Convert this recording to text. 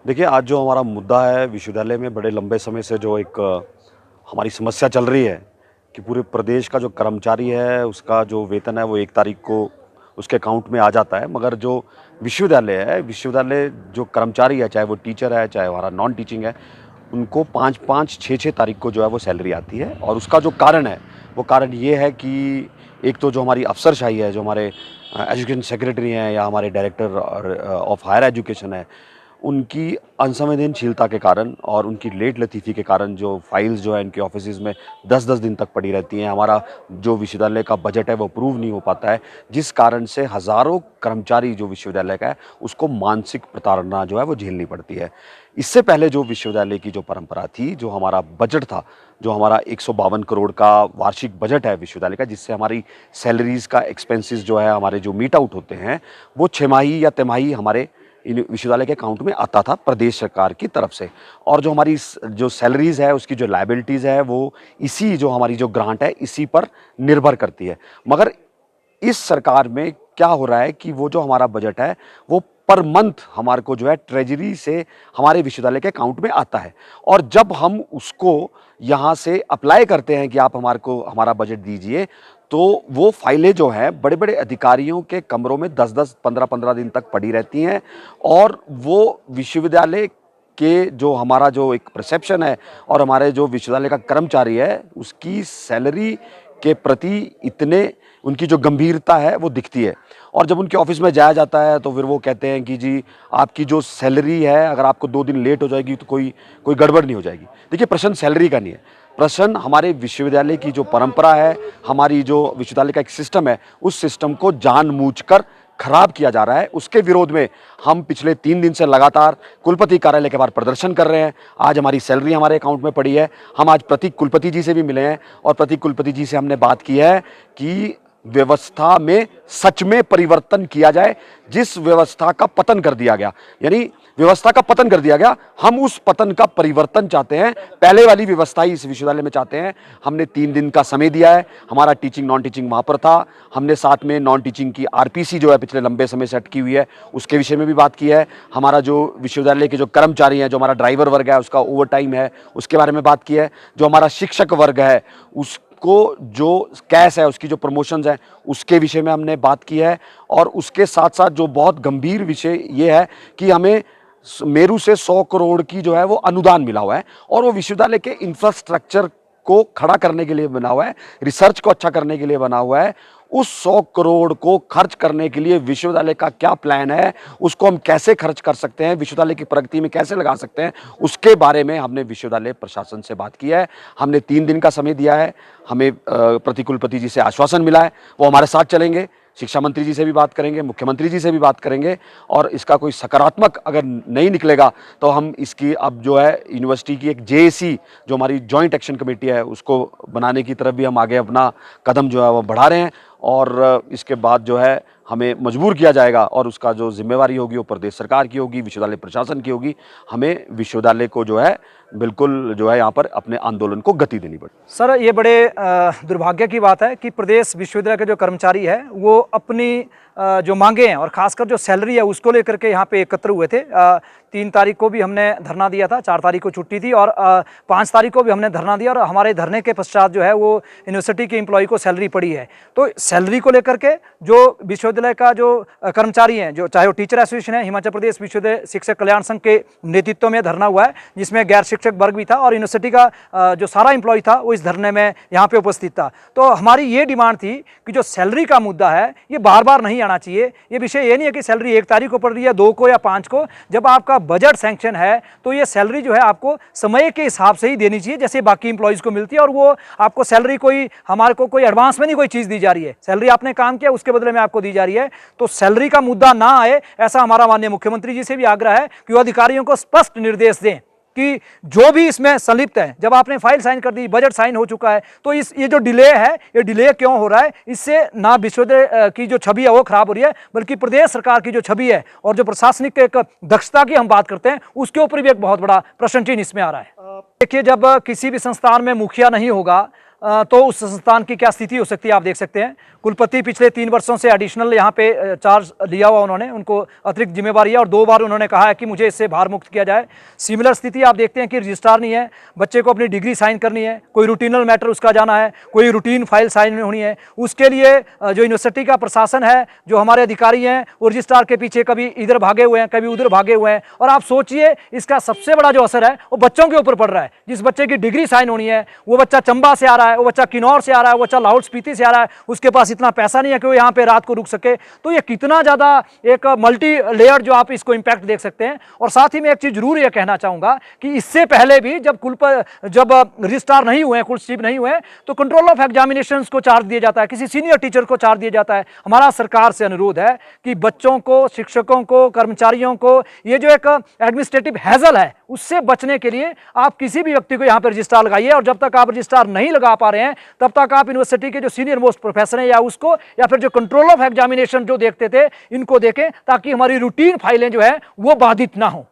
देखिए, आज जो हमारा मुद्दा है विश्वविद्यालय में बड़े लंबे समय से जो एक हमारी समस्या चल रही है कि पूरे प्रदेश का जो कर्मचारी है, उसका जो वेतन है वो 1 तारीख को उसके अकाउंट में आ जाता है। मगर जो विश्वविद्यालय है, विश्वविद्यालय जो कर्मचारी है, चाहे वो टीचर है, चाहे हमारा नॉन टीचिंग है, उनको 5-5, 6-6 तारीख को जो है वो सैलरी आती है। और उसका जो कारण है, वो कारण ये है कि एक तो जो हमारी अफ़सरशाही है, जो हमारे एजुकेशन सेक्रेटरी हैं या हमारे डायरेक्टर ऑफ हायर एजुकेशन है, उनकी असंवेदनशीलता के कारण और उनकी लेट लतीफ़ी के कारण जो फाइल्स जो है इनके ऑफिसेज़ में 10-10 दिन तक पड़ी रहती हैं। हमारा जो विश्वविद्यालय का बजट है वो अप्रूव नहीं हो पाता है, जिस कारण से हज़ारों कर्मचारी जो विश्वविद्यालय का है, उसको मानसिक प्रताड़ना जो है वो झेलनी पड़ती है। इससे पहले जो विश्वविद्यालय की जो परंपरा थी, जो हमारा बजट था, जो हमारा 152 करोड़ का वार्षिक बजट है विश्वविद्यालय का, जिससे हमारी सैलरीज़ का एक्सपेंसेस जो है, हमारे जो मीट आउट होते हैं, वो छमाही या तिमाही हमारे इन विश्वविद्यालय के अकाउंट में आता था प्रदेश सरकार की तरफ से। और जो हमारी जो सैलरीज़ है, उसकी जो लायबिलिटीज़ है, वो इसी जो हमारी जो ग्रांट है, इसी पर निर्भर करती है। मगर इस सरकार में क्या हो रहा है कि वो जो हमारा बजट है, वो पर मंथ हमारे को जो है ट्रेजरी से हमारे विश्वविद्यालय के अकाउंट में आता है। और जब हम उसको यहाँ से अप्लाई करते हैं कि आप हमारे को हमारा बजट दीजिए, तो वो फाइलें जो हैं बड़े-बड़े अधिकारियों के कमरों में 10-10, 15-15 दिन तक पड़ी रहती हैं। और वो विश्वविद्यालय के जो हमारा जो एक परसेप्शन है और हमारे जो विश्वविद्यालय का कर्मचारी है, उसकी सैलरी के प्रति इतने उनकी जो गंभीरता है वो दिखती है। और जब उनके ऑफिस में जाया जाता है तो फिर वो कहते हैं कि जी, आपकी जो सैलरी है, अगर आपको 2 दिन लेट हो जाएगी तो कोई कोई गड़बड़ नहीं हो जाएगी। देखिए, प्रश्न सैलरी का नहीं है, प्रश्न हमारे विश्वविद्यालय की जो परंपरा है, हमारी जो विश्वविद्यालय का एक सिस्टम है, उस सिस्टम को जानबूझकर खराब किया जा रहा है। उसके विरोध में हम पिछले 3 दिन से लगातार कुलपति कार्यालय के बाहर प्रदर्शन कर रहे हैं। आज हमारी सैलरी हमारे अकाउंट में पड़ी है। हम आज प्रतीक कुलपति जी से भी मिले हैं और प्रतीक कुलपति जी से हमने बात की है कि व्यवस्था में सच में परिवर्तन किया जाए। जिस व्यवस्था का पतन कर दिया गया, यानी व्यवस्था का पतन कर दिया गया, हम उस पतन का परिवर्तन चाहते हैं। पहले वाली व्यवस्था ही इस विश्वविद्यालय में चाहते हैं। हमने 3 दिन का समय दिया है। हमारा टीचिंग नॉन टीचिंग वहां पर था। हमने साथ में नॉन टीचिंग की आरपीसी जो है पिछले लंबे समय से अटकी हुई है, उसके विषय में भी बात की है। हमारा जो विश्वविद्यालय के जो कर्मचारी हैं, जो हमारा ड्राइवर वर्ग है, उसका ओवर टाइम है, उसके बारे में बात की है। जो हमारा शिक्षक वर्ग है, उसको जो कैश है, उसकी जो प्रमोशंस हैं, उसके विषय में हमने बात की है। और उसके साथ साथ जो बहुत गंभीर विषय ये है कि हमें मेरू से 100 करोड़ की जो है वो अनुदान मिला हुआ है और वो विश्वविद्यालय के इंफ्रास्ट्रक्चर को खड़ा करने के लिए बना हुआ है, रिसर्च को अच्छा करने के लिए बना हुआ है। उस 100 करोड़ को खर्च करने के लिए विश्वविद्यालय का क्या प्लान है, उसको हम कैसे खर्च कर सकते हैं, विश्वविद्यालय की प्रगति में कैसे लगा सकते हैं, उसके बारे में हमने विश्वविद्यालय प्रशासन से बात की है। हमने 3 दिन का समय दिया है। हमें प्रतिकुलपति जी से आश्वासन मिला है, वो हमारे साथ चलेंगे। शिक्षा मंत्री जी से भी बात करेंगे, मुख्यमंत्री जी से भी बात करेंगे। और इसका कोई सकारात्मक अगर नहीं निकलेगा तो हम इसकी अब जो है यूनिवर्सिटी की एक जेएसी जो हमारी जॉइंट एक्शन कमेटी है, उसको बनाने की तरफ भी हम आगे अपना कदम जो है वो बढ़ा रहे हैं। और इसके बाद जो है हमें मजबूर किया जाएगा और उसका जो जिम्मेवारी होगी वो प्रदेश सरकार की होगी, विश्वविद्यालय प्रशासन की होगी। हमें विश्वविद्यालय को जो है बिल्कुल जो है यहाँ पर अपने आंदोलन को गति देनी पड़ेगी। सर, ये बड़े दुर्भाग्य की बात है कि प्रदेश विश्वविद्यालय के जो कर्मचारी है वो अपनी जो मांगे हैं और खासकर जो सैलरी है उसको लेकर के यहाँ पे एकत्र हुए थे। 3 तारीख को भी हमने धरना दिया था, 4 तारीख को छुट्टी थी और 5 तारीख को भी हमने धरना दिया। और हमारे धरने के पश्चात जो है वो यूनिवर्सिटी के एम्प्लॉय को सैलरी पड़ी है। तो सैलरी को लेकर के जो विश्वविद्यालय का जो कर्मचारी हैं, जो चाहे वो टीचर एसोसिएशन है, हिमाचल प्रदेश विश्वविद्यालय शिक्षक कल्याण संघ के नेतृत्व में धरना हुआ है, जिसमें गैर शिक्षक वर्ग भी था और यूनिवर्सिटी का जो सारा एम्प्लॉय था वो इस धरने में यहाँ पे उपस्थित था। तो हमारी ये डिमांड थी कि जो सैलरी का मुद्दा है ये बार बार नहीं आना चाहिए। ये विषय ये नहीं है कि सैलरी 1 तारीख को पड़ रही है, 2 को या 5 को। जब आपका बजट सैंक्शन है तो ये सैलरी जो है आपको समय के हिसाब से ही देनी चाहिए, जैसे बाकी इंप्लॉइज को मिलती है। और वो आपको सैलरी कोई हमारे को कोई एडवांस में नहीं कोई चीज़ दी जा रही है। सैलरी आपने काम किया उसके बदले में आपको दी जा रही है। तो सैलरी का मुद्दा ना आए, ऐसा हमारा माननीय मुख्यमंत्री जी से भी आग्रह है कि वो अधिकारियों को स्पष्ट निर्देश दें कि जो भी इसमें संलिप्त है, जब आपने फाइल साइन कर दी, बजट साइन हो चुका है, तो ये जो डिले है, ये डिले क्यों हो रहा है? इससे ना विश्वविद्यालय की जो छवि है वो खराब हो रही है, बल्कि प्रदेश सरकार की जो छवि है और जो प्रशासनिक एक दक्षता की हम बात करते हैं, उसके ऊपर भी एक बहुत बड़ा प्रश्न चिन्ह इसमें आ रहा है। देखिए, जब किसी भी संस्थान में मुखिया नहीं होगा, तो उस संस्थान की क्या स्थिति हो सकती है आप देख सकते हैं। कुलपति पिछले 3 वर्षों से एडिशनल यहाँ पे चार्ज लिया हुआ उन्होंने, उनको अतिरिक्त जिम्मेवारी है और 2 बार उन्होंने कहा है कि मुझे इससे भार मुक्त किया जाए। सिमिलर स्थिति आप देखते हैं कि रजिस्ट्रार नहीं है, बच्चे को अपनी डिग्री साइन करनी है, कोई रूटीनल मैटर उसका जाना है, कोई रूटीन फाइल साइन होनी है, उसके लिए जो यूनिवर्सिटी का प्रशासन है, जो हमारे अधिकारी हैं, वो रजिस्ट्रार के पीछे कभी इधर भागे हुए हैं, कभी उधर भागे हुए हैं। और आप सोचिए इसका सबसे बड़ा जो असर है वो बच्चों के ऊपर पड़ रहा है। जिस बच्चे की डिग्री साइन होनी है वो बच्चा चंबा से आ रहा है, वो बच्चा किन्नौर से आ रहा है, वो बच्चा लाहौल स्पीति से आ रहा है, उसके पास इतना पैसा नहीं है कि वो यहाँ पे रात को रुक सके। तो ये कितना ज़्यादा एक मल्टी लेयर जो आप इसको इम्पैक्ट देख सकते हैं। और साथ ही मैं एक चीज़ जरूर ये कहना चाहूँगा कि इससे पहले भी जब रजिस्ट्रार नहीं हुए, कुल चीफ नहीं हुए, तो कंट्रोल ऑफ एग्जामिनेशंस को चार्ज दिया जाता है, किसी सीनियर टीचर को चार्ज दिया जाता है। हमारा सरकार से अनुरोध है कि बच्चों को, शिक्षकों को, कर्मचारियों को ये जो एक एडमिनिस्ट्रेटिव हैजल है उससे बचने के लिए आप किसी भी व्यक्ति को यहाँ पर रजिस्ट्रार लगाइए। और जब तक आप रजिस्ट्रार नहीं लगा पा रहे हैं तब तक आप यूनिवर्सिटी के जो सीनियर मोस्ट प्रोफेसर हैं या उसको, या फिर जो कंट्रोल ऑफ एग्जामिनेशन जो देखते थे, इनको देखें ताकि हमारी रूटीन फाइलें जो है वो बाधित ना हो।